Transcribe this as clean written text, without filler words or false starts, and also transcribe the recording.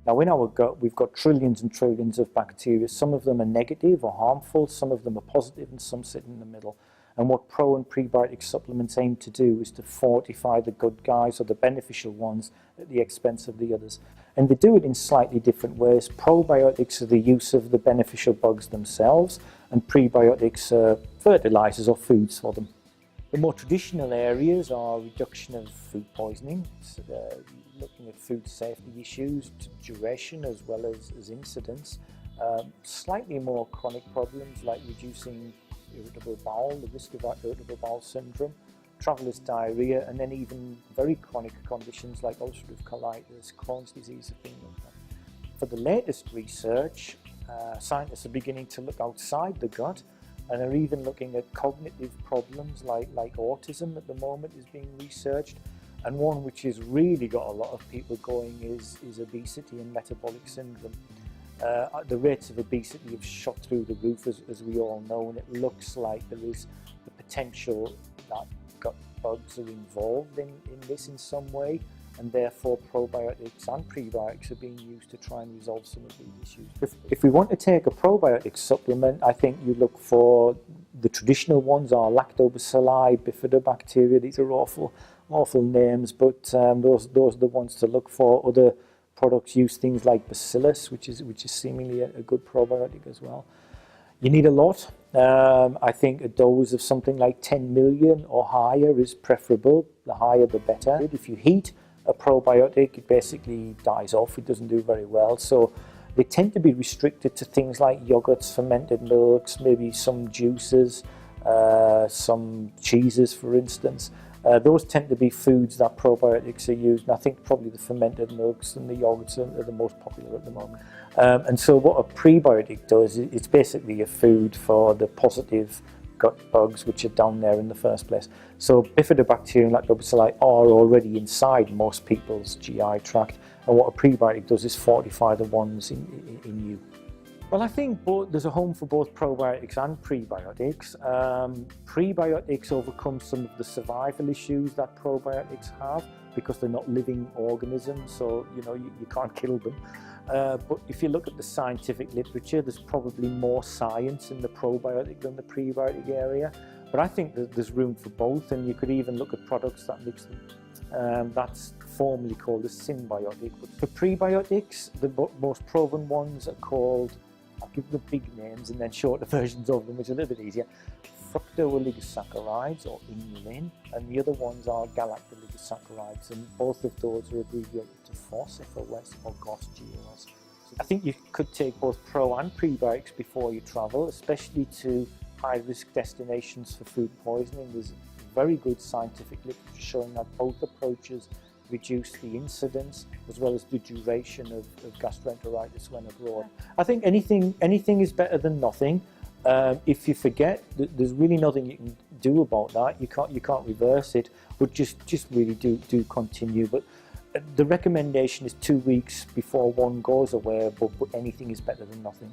Now in our gut, we've got trillions and trillions of bacteria. Some of them are negative or harmful, some of them are positive, and some sit in the middle. And what pro and prebiotic supplements aim to do is to fortify the good guys, or the beneficial ones, at the expense of the others. And they do it in slightly different ways. Probiotics are the use of the beneficial bugs themselves, and prebiotics are fertilizers or foods for them. The more traditional areas are reduction of food poisoning, looking at food safety issues, duration as well as incidence. Slightly more chronic problems like reducing irritable bowel, the risk of irritable bowel syndrome, traveller's diarrhea, and then even very chronic conditions like ulcerative colitis, Crohn's disease have been looked at. For the latest research, scientists are beginning to look outside the gut, and are even looking at cognitive problems like autism at the moment is being researched. And one which has really got a lot of people going is obesity and metabolic syndrome. The rates of obesity have shot through the roof, as we all know, and it looks like there is the potential that gut bugs are involved in this in some way, and therefore probiotics and prebiotics are being used to try and resolve some of these issues. If we want to take a probiotic supplement, I think you look for the traditional ones are lactobacilli, bifidobacteria. These are awful names, but those are the ones to look for. Other products use things like bacillus, which is seemingly a good probiotic as well. You need a lot. I think a dose of something like 10 million or higher is preferable. The higher the better. If you heat a probiotic, it basically dies off. It doesn't do very well. So they tend to be restricted to things like yogurts, fermented milks, maybe some juices, some cheeses, for instance. Those tend to be foods that probiotics are used, and I think probably the fermented milks and the yogurts are the most popular at the moment. And so what a prebiotic does, it's basically a food for the positive gut bugs which are down there in the first place. So bifidobacterium and lactobacilli are already inside most people's GI tract, and what a prebiotic does is fortify the ones in you. Well, I think there's a home for both probiotics and prebiotics. Prebiotics overcome some of the survival issues that probiotics have because they're not living organisms, so you can't kill them. But if you look at the scientific literature, there's probably more science in the probiotic than the prebiotic area. But I think that there's room for both, and you could even look at products that mix them. That's formally called a symbiotic. But for prebiotics, the most proven ones are called, I'll give them big names and then shorter versions of them, which are a little bit easier. Fructooligosaccharides, or inulin, and the other ones are galactoligosaccharides, and both of those are abbreviated to FOS, FOS, or GOS, GOS. I think you could take both pro and prebiotics before you travel, especially to high-risk destinations for food poisoning. There's very good scientific literature showing that both approaches reduce the incidence as well as the duration of gastroenteritis when abroad. I think anything is better than nothing. If you forget, there's really nothing you can do about that. You can't reverse it, but just really do continue. But the recommendation is 2 weeks before one goes away, but anything is better than nothing.